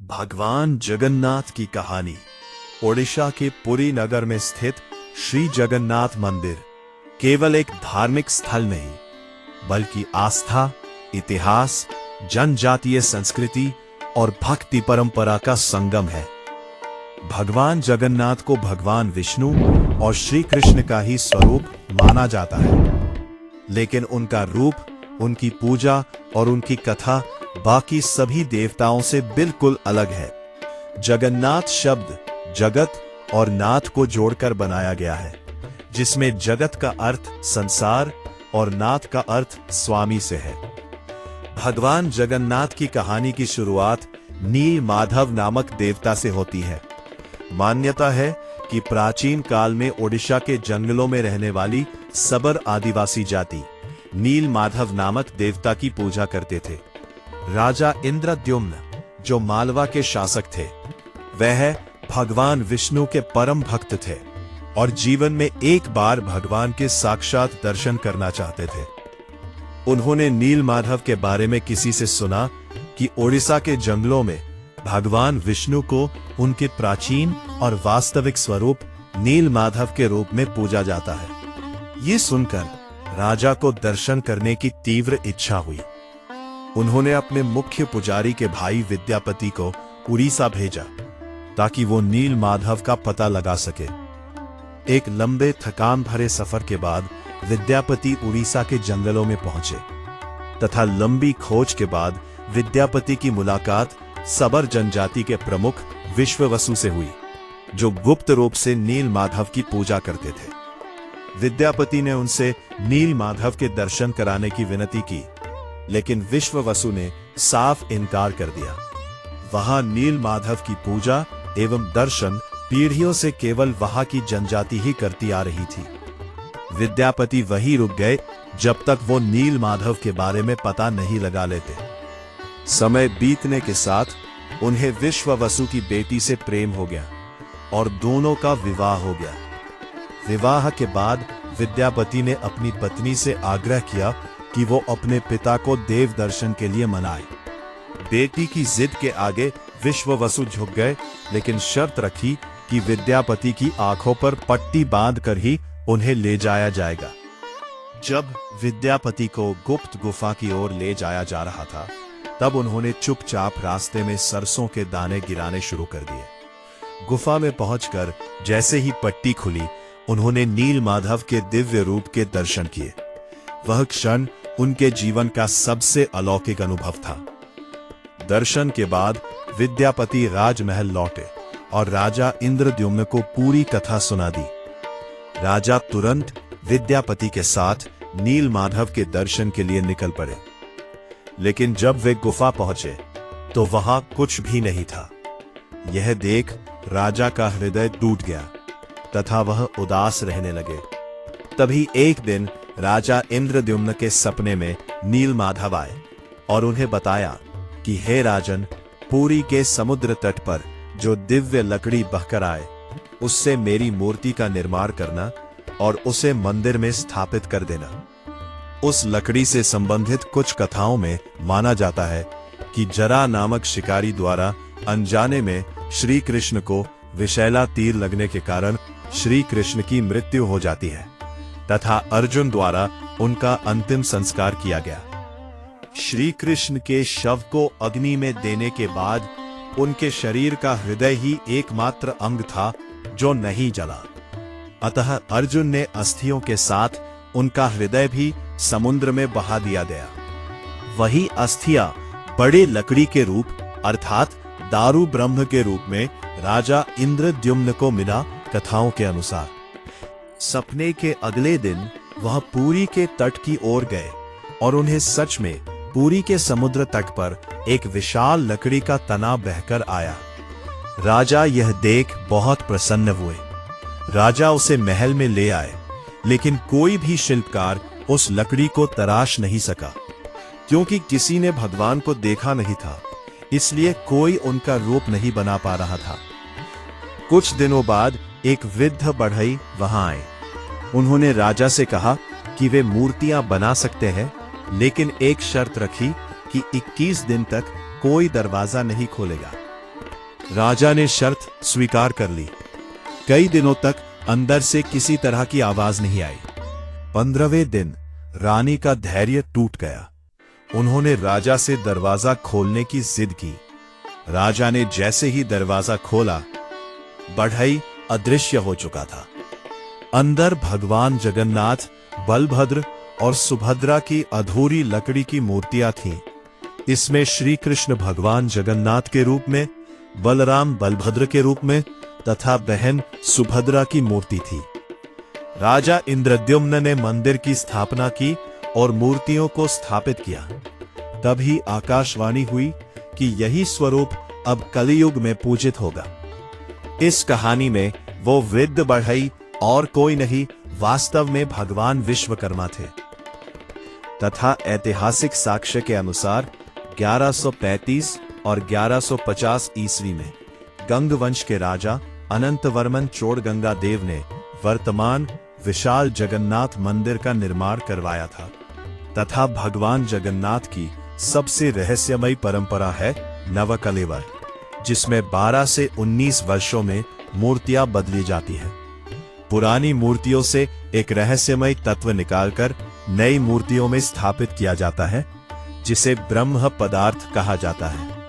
भगवान जगन्नाथ की कहानी। ओडिशा के पुरी नगर में स्थित श्री जगन्नाथ मंदिर केवल एक धार्मिक स्थल नहीं, बल्कि आस्था, इतिहास, जनजातीय संस्कृति और भक्ति परंपरा का संगम है। भगवान जगन्नाथ को भगवान विष्णु और श्री कृष्ण का ही स्वरूप माना जाता है, लेकिन उनका रूप, उनकी पूजा और उनकी कथा बाकी सभी देवताओं से बिल्कुल अलग है। जगन्नाथ शब्द जगत और नाथ को जोड़कर बनाया गया है, जिसमें जगत का अर्थ संसार और नाथ का अर्थ स्वामी से है। भगवान जगन्नाथ की कहानी की शुरुआत नील माधव नामक देवता से होती है। मान्यता है कि प्राचीन काल में ओडिशा के जंगलों में रहने वाली सबर आदिवासी जाति नील माधव नामक देवता की पूजा करते थे। राजा इंद्रद्युम्न, जो मालवा के शासक थे, वह भगवान विष्णु के परम भक्त थे और जीवन में एक बार भगवान के साक्षात दर्शन करना चाहते थे। उन्होंने नील माधव के बारे में किसी से सुना कि ओडिशा के जंगलों में भगवान विष्णु को उनके प्राचीन और वास्तविक स्वरूप नील माधव के रूप में पूजा जाता है। ये सुनकर राजा को दर्शन करने की तीव्र इच्छा हुई। उन्होंने अपने मुख्य पुजारी के भाई विद्यापति को उड़ीसा भेजा ताकि वो नील माधव का पता लगा सके। एक लंबे थकान भरे सफर के बाद विद्यापति उड़ीसा के जंगलों में पहुंचे तथा लंबी खोज के बाद विद्यापति की मुलाकात सबर जनजाति के प्रमुख विश्ववसु से हुई, जो गुप्त रूप से नील माधव की पूजा करते थे। विद्यापति ने उनसे नील माधव के दर्शन कराने की विनती की, लेकिन विश्ववसु ने साफ इनकार कर दिया। वहां नील माधव की पूजा एवं दर्शन पीढ़ियों से केवल वहां की जनजाति ही करती आ रही थी। विद्यापति वहीं रुक गए जब तक वो नील माधव के बारे में पता नहीं लगा लेते। समय बीतने के साथ उन्हें विश्ववसु की बेटी से प्रेम हो गया और दोनों का विवाह हो गया। विवाह के बाद विद्यापति ने अपनी पत्नी से आग्रह किया कि वो अपने पिता को देव दर्शन के लिए मनाए। बेटी की जिद के आगे विश्ववसु झुक गए, लेकिन शर्त रखी कि विद्यापति की आंखों पर पट्टी बांधकर ही उन्हें ले जाया जाएगा। जब विद्यापति को गुप्त गुफा की ओर ले जाया जा रहा था, तब उन्होंने चुपचाप रास्ते में सरसों के दाने गिराने शुरू कर दिए। गुफा में पहुंचकर जैसे ही पट्टी खुली, उन्होंने नील माधव के दिव्य रूप के दर्शन किए। वह क्षण उनके जीवन का सबसे अलौकिक अनुभव था। दर्शन के बाद विद्यापति राजमहल लौटे और राजा इंद्रद्युम्न को पूरी कथा सुना दी। राजा तुरंत विद्यापति के साथ नील माधव के दर्शन के लिए निकल पड़े, लेकिन जब वे गुफा पहुंचे तो वहां कुछ भी नहीं था। यह देख राजा का हृदय टूट गया तथा वह उदास रहने लगे। तभी एक दिन राजा इंद्रद्युम्न के सपने में नील माधव आए और उन्हें बताया कि हे राजन, पुरी के समुद्र तट पर जो दिव्य लकड़ी बहकर आए, उससे मेरी मूर्ति का निर्माण करना और उसे मंदिर में स्थापित कर देना। उस लकड़ी से संबंधित कुछ कथाओं में माना जाता है कि जरा नामक शिकारी द्वारा अनजाने में श्री कृष्ण को विषैला तीर लगने के कारण श्री कृष्ण की मृत्यु हो जाती है तथा अर्जुन द्वारा उनका अंतिम संस्कार किया गया। श्री कृष्ण के शव को अग्नि में देने के बाद उनके शरीर का हृदय ही एकमात्र अंग था जो नहीं जला। अतः अर्जुन ने अस्थियों के साथ उनका हृदय भी समुद्र में बहा दिया गया। वही अस्थियां बड़े लकड़ी के रूप अर्थात दारू ब्रह्म के रूप में राजा इंद्रद्युम्न को मिला। कथाओं के अनुसार सपने के अगले दिन वह पुरी के तट की ओर गए और उन्हें सच में पुरी के समुद्र तट पर एक विशाल लकड़ी का तना बहकर आया। राजा यह देख बहुत प्रसन्न हुए। राजा उसे महल में ले आए, लेकिन कोई भी शिल्पकार उस लकड़ी को तराश नहीं सका, क्योंकि किसी ने भगवान को देखा नहीं था, इसलिए कोई उनका रूप नहीं बना पा रहा था। कुछ दिनों बाद एक वृद्ध बढ़ई वहां आए। उन्होंने राजा से कहा कि वे मूर्तियां बना सकते हैं, लेकिन एक शर्त रखी कि 21 दिन तक कोई दरवाजा नहीं खोलेगा। राजा ने शर्त स्वीकार कर ली। कई दिनों तक अंदर से किसी तरह की आवाज नहीं आई। 15वें दिन रानी का धैर्य टूट गया। उन्होंने राजा से दरवाजा खोलने की जिद की। राजा ने जैसे ही दरवाजा खोला, बढ़ई अदृश्य हो चुका था। अंदर भगवान जगन्नाथ, बलभद्र और सुभद्रा की अधूरी लकड़ी की मूर्तियां थीं। इसमें श्री कृष्ण भगवान जगन्नाथ के रूप में, बलराम बलभद्र के रूप में तथा बहन सुभद्रा की मूर्ति थी। राजा इंद्रद्युम्न ने मंदिर की स्थापना की और मूर्तियों को स्थापित किया। तभी आकाशवाणी हुई कि यही स्वरूप अब कलियुग में पूजित होगा। इस कहानी में वो वृद्ध बढ़ई और कोई नहीं, वास्तव में भगवान विश्वकर्मा थे। तथा ऐतिहासिक साक्ष्य के अनुसार 1135 और 1150 ईस्वी में गंग वंश के राजा अनंतवर्मन चोड़गंगा देव ने वर्तमान विशाल जगन्नाथ मंदिर का निर्माण करवाया था। तथा भगवान जगन्नाथ की सबसे रहस्यमयी परंपरा है नवकलेवर, जिसमें 12 से 19 वर्षों में मूर्तियां बदली जाती हैं। पुरानी मूर्तियों से एक रहस्यमय तत्व निकालकर नई मूर्तियों में स्थापित किया जाता है, जिसे ब्रह्म पदार्थ कहा जाता है।